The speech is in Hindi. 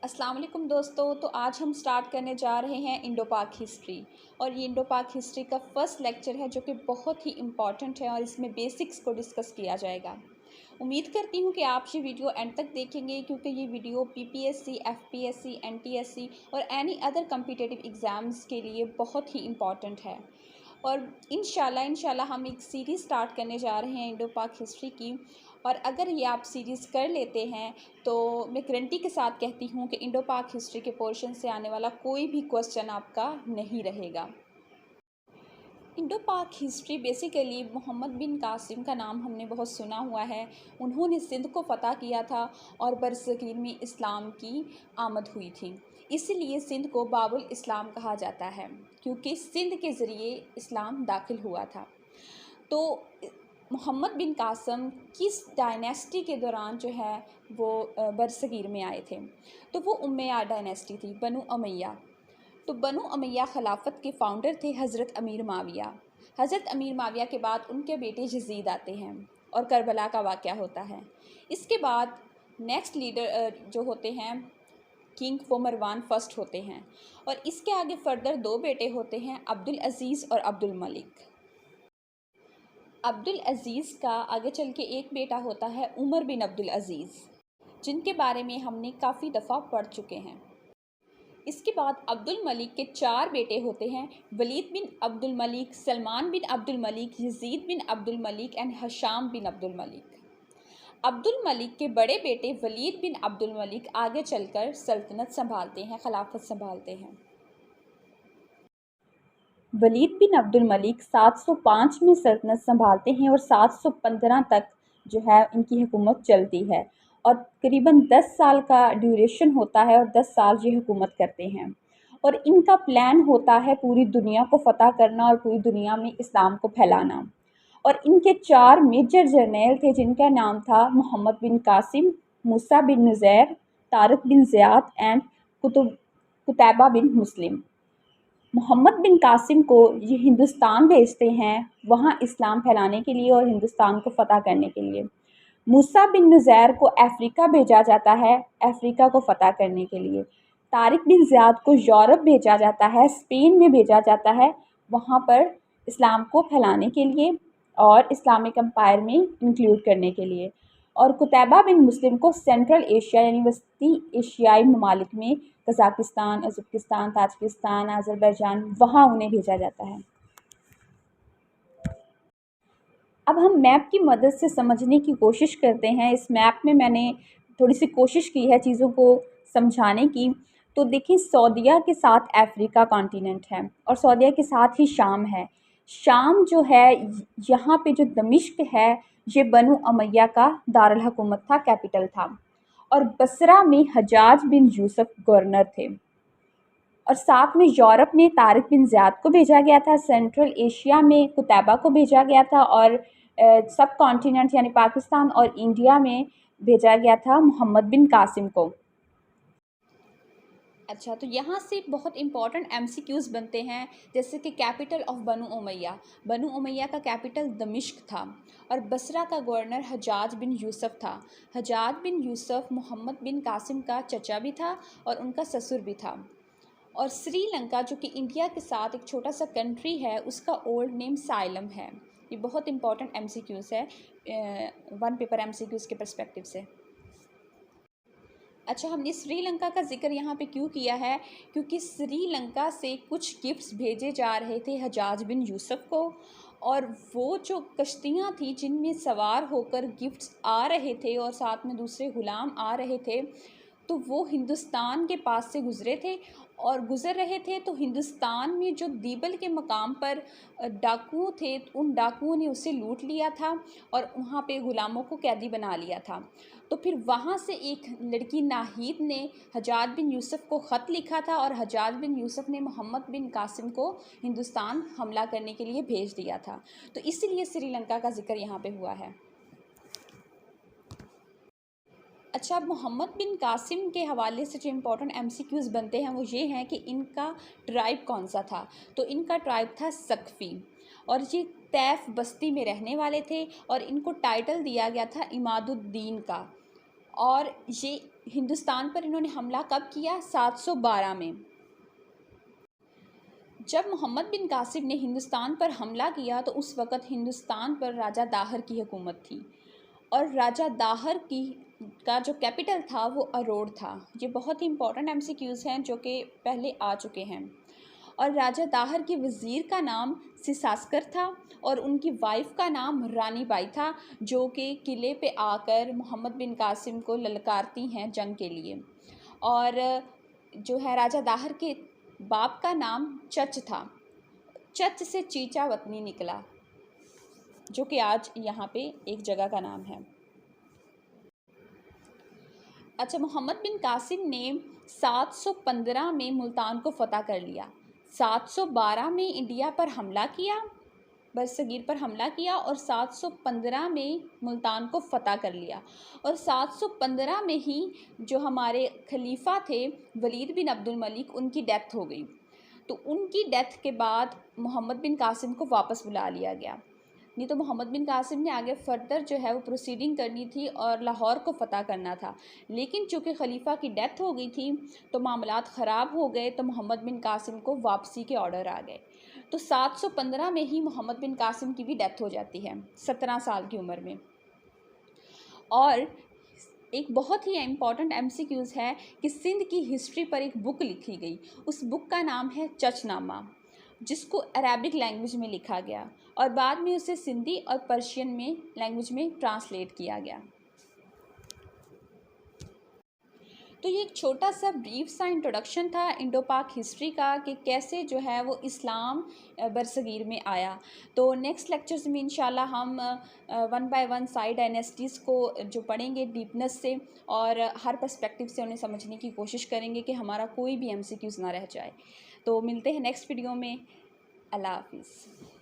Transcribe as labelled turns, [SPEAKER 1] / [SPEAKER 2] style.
[SPEAKER 1] अस्सलाम वालेकुम दोस्तों। तो आज हम स्टार्ट करने जा रहे हैं इंडो पाक हिस्ट्री। और ये इंडो पाक हिस्ट्री का फर्स्ट लेक्चर है जो कि बहुत ही इम्पॉर्टेंट है और इसमें बेसिक्स को डिस्कस किया जाएगा। उम्मीद करती हूँ कि आप ये वीडियो एंड तक देखेंगे क्योंकि ये वीडियो पीपीएससी, एफपीएससी, एनटीएससी और एनी अदर कम्पिटिटिव एग्ज़ाम्स के लिए बहुत ही इम्पॉर्टेंट है। और इंशाल्लाह हम एक सीरीज़ स्टार्ट करने जा रहे हैं इंडो पाक हिस्ट्री की। और अगर ये आप सीरीज़ कर लेते हैं तो मैं गारंटी के साथ कहती हूँ कि इंडो पाक हिस्ट्री के पोर्शन से आने वाला कोई भी क्वेश्चन आपका नहीं रहेगा। इंडो पाक हिस्ट्री बेसिकली मोहम्मद बिन कासिम का नाम हमने बहुत सुना हुआ है। उन्होंने सिंध को फ़तह किया था और बरसगीर में इस्लाम की आमद हुई थी। इसीलिए सिंध को बाबुल इस्लाम कहा जाता है क्योंकि सिंध के ज़रिए इस्लाम दाखिल हुआ था। तो मोहम्मद बिन कासिम किस डायनेस्टी के दौरान जो है वो बरसगीर में आए थे, तो वो उमैया डायनेस्टी थी, बनु उमैया। तो बनु उमैया खिलाफत के फाउंडर थे हज़रत अमीर माविया। हज़रत अमीर माविया के बाद उनके बेटे यजीद आते हैं और करबला का वाक़या होता है। इसके बाद नेक्स्ट लीडर जो होते हैं किंग वो मरवान फर्स्ट होते हैं। और इसके आगे फर्दर दो बेटे होते हैं, अब्दुल अज़ीज़ और अब्दुल मलिक। अब्दुल अज़ीज़ का आगे चल के एक बेटा होता है उमर बिन अब्दुल अज़ीज़, जिनके बारे में हमने काफ़ी दफ़ा पढ़ चुके हैं। इसके बाद अब्दुल मलिक के चार बेटे होते हैं, Walid bin Abdul Malik, Salman bin Abdul Malik, Yazid bin Abdul Malik and Hisham bin Abdul Malik. Abdul Malik के बड़े बेटे वलीद बिन अब्दुल मलिक आगे चलकर सल्तनत संभालते हैं, खिलाफत संभालते हैं। वलीद बिन अब्दुल मलिक 705 में सल्तनत संभालते हैं और 715 तक जो है इनकी हुकूमत चलती है और करीबन 10 साल का ड्यूरेशन होता है और 10 साल ये हुकूमत करते हैं। और इनका प्लान होता है पूरी दुनिया को फ़तह करना और पूरी दुनिया में इस्लाम को फैलाना। और इनके चार मेजर जर्नैल थे जिनका नाम था मोहम्मद बिन कासिम, मूसा बिन नुज़ैर, तारिक बिन ज़ियाद एंड कुतैबा बिन मुस्लिम। मोहम्मद बिन कासिम को ये हिंदुस्तान भेजते हैं वहाँ इस्लाम फैलाने के लिए और हिंदुस्तान को फ़तह करने के लिए। मूसा बिन नुज़ैर को अफ्रीका भेजा जाता है, अफ्रीका को फ़तह करने के लिए। तारिक बिन ज़ियाद को यूरोप भेजा जाता है, स्पेन में भेजा जाता है वहाँ पर इस्लाम को फैलाने के लिए और इस्लामिक एम्पायर में इंक्लूड करने के लिए। और कुतैबा बिन मुस्लिम को सेंट्रल एशिया यानी वस्ती एशियाई ममालिक में कज़ाकिस्तान, उज़्बेकिस्तान, ताजिकिस्तान, अज़रबैजान वहाँ उन्हें भेजा जाता है। अब हम मैप की मदद से समझने की कोशिश करते हैं। इस मैप में मैंने थोड़ी सी कोशिश की है चीज़ों को समझाने की। तो देखिए, सऊदीया के साथ अफ्रीका कॉन्टिनेंट है और सऊदीया के साथ ही शाम है। शाम जो है यहाँ पे जो दमिश्क है ये बनु उमैया का दारुल हुकूमत था, कैपिटल था। और बसरा में हजाज बिन यूसुफ गवर्नर थे। और साथ में यूरोप में तारिक बिन ज़ियाद को भेजा गया था, सेंट्रल एशिया में कुतैबा को भेजा गया था और सब कॉन्टिनेंट यानी पाकिस्तान और इंडिया में भेजा गया था मोहम्मद बिन कासिम को। अच्छा, तो यहाँ से बहुत इंपॉर्टेंट एमसीक्यूज़ बनते हैं, जैसे कि कैपिटल ऑफ बनु उमैया का कैपिटल दमिश्क था और बसरा का गवर्नर हजाज बिन यूसुफ था। हजाज बिन यूसुफ मोहम्मद बिन कासिम का चचा भी था और उनका ससुर भी था। और श्रीलंका जो कि इंडिया के साथ एक छोटा सा कंट्री है उसका ओल्ड नेम साइलम है। ये बहुत इंपॉर्टेंट एमसीक्यूज़ है वन पेपर एमसीक्यूज़ के पर्सपेक्टिव से। अच्छा, हमने श्रीलंका का जिक्र यहाँ पे क्यों किया है, क्योंकि श्रीलंका से कुछ गिफ्ट्स भेजे जा रहे थे हजाज बिन यूसुफ को। और वो जो कश्तियाँ थी जिनमें सवार होकर गिफ्ट्स आ रहे थे और साथ में दूसरे गुलाम आ रहे थे, तो वो हिंदुस्तान के पास से गुज़रे थे और गुज़र रहे थे। तो हिंदुस्तान में जो दीबल के मकाम पर डाकू थे, उन डाकुओं ने उसे लूट लिया था और वहाँ पे ग़ुलामों को कैदी बना लिया था। तो फिर वहाँ से एक लड़की नाहिद ने हजाज बिन यूसुफ को ख़त लिखा था और हजाज बिन यूसुफ ने मोहम्मद बिन कासिम को हिंदुस्तान हमला करने के लिए भेज दिया था। तो इसीलिए श्रीलंका का जिक्र यहाँ पे हुआ है। अच्छा, अब मोहम्मद बिन कासिम के हवाले से जो इम्पोर्टेंट एमसीक्यूज़ बनते हैं वो ये हैं कि इनका ट्राइब कौन सा था। तो इनका ट्राइब था सकफ़ी और ये तैफ बस्ती में रहने वाले थे और इनको टाइटल दिया गया था इमादुद्दीन का। और ये हिंदुस्तान पर इन्होंने हमला कब किया? 712 में। जब मोहम्मद बिन कासिम ने हिंदुस्तान पर हमला किया तो उस वक़्त हिंदुस्तान पर राजा दाहर की हुकूमत थी और राजा दाहर की का जो कैपिटल था वो अरोड़ था। ये बहुत ही इंपॉर्टेंट एमसीक्यूज़ हैं जो कि पहले आ चुके हैं। और राजा दाहर के वज़ीर का नाम सिसास्कर था और उनकी वाइफ का नाम रानी बाई था, जो कि किले पे आकर मोहम्मद बिन कासिम को ललकारती हैं जंग के लिए। और जो है राजा दाहर के बाप का नाम चच था। चच से चीचा वतनी निकला, जो कि आज यहाँ पे एक जगह का नाम है। अच्छा, मोहम्मद बिन कासिम ने 715 में मुल्तान को फ़तह कर लिया। 712 में इंडिया पर हमला किया, बरसगीर पर हमला किया और 715 में मुल्तान को फ़तह कर लिया। और 715 में ही जो हमारे खलीफा थे वलीद बिन अब्दुल मलिक, उनकी डेथ हो गई। तो उनकी डेथ के बाद मोहम्मद बिन कासिम को वापस बुला लिया गया। नहीं तो मोहम्मद बिन कासिम ने आगे फर्दर जो है वो प्रोसीडिंग करनी थी और लाहौर को फ़तह करना था, लेकिन चूँकि खलीफा की डेथ हो गई थी तो मामलात ख़राब हो गए, तो मोहम्मद बिन कासिम को वापसी के ऑर्डर आ गए। तो 715 में ही मोहम्मद बिन कासिम की भी डेथ हो जाती है 17 साल की उम्र में। और एक बहुत ही इम्पॉर्टेंट एमसीक्यूज़ है कि सिंध की हिस्ट्री पर एक बुक लिखी गई। उस बुक का नाम है चचनामा, जिसको अरेबिक लैंग्वेज में लिखा गया और बाद में उसे सिंधी और पर्शियन में लैंग्वेज में ट्रांसलेट किया गया। तो ये एक छोटा सा ब्रीफ सा इंट्रोडक्शन था इंडो पाक हिस्ट्री का कि कैसे जो है वो इस्लाम बरसगीर में आया। तो नेक्स्ट लेक्चर्स में इंशाल्लाह हम 1 बाय 1 साइड डायनेस्टीज़ को जो पढ़ेंगे डीपनेस से और हर पर्सपेक्टिव से उन्हें समझने की कोशिश करेंगे कि हमारा कोई भी एमसीक्यूज़ ना रह जाए। तो मिलते हैं नेक्स्ट वीडियो में। अल्लाह हाफिज़।